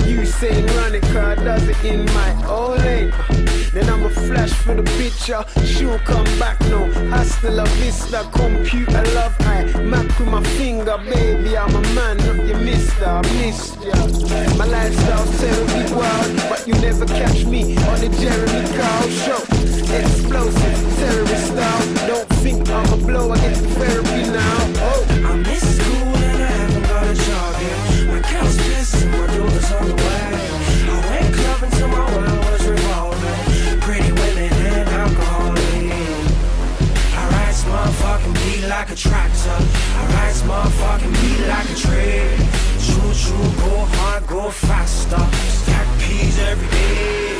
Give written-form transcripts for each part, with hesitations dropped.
Usain run it, car does it in my own lane. Then I'ma flash for the picture, she'll come back no. Hasta la vista, computer love I Mac with my finger, baby, I'm a man, not your mister, I missed ya. My lifestyle's terribly wild, but you never catch me on the Jeremy Kyle show. Explosive, terrorist style, don't think I'm a blow, I get the therapy now. Oh, I miss school and I haven't got a job yet. My couch pissed and my daughter's on the way. I went clubbing till my world was revolving. Pretty women and alcohol. I ride this motherfucking beat like a tractor. I ride this motherfucking beat like a train. Choo choo, go hard, go faster. Stack peas every day.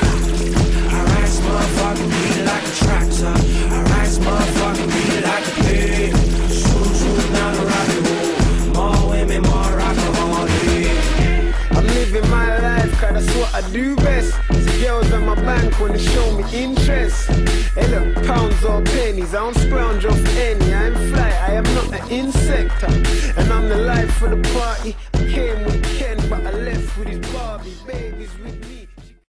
I ride this motherfucking beat like a tractor. I ride this motherfucking beat like a pig. Choo choo, down the rabbit hole. More women, more alcohol. I'm living my life, cause that's what I do best. See girls on my bank when they show me interest. Hey look, pounds or pennies, I don't scrounge off any. I am fly, I am not an insect. And I'm the life for the party. I came with Ken, but I left with his Barbie. Babies with me.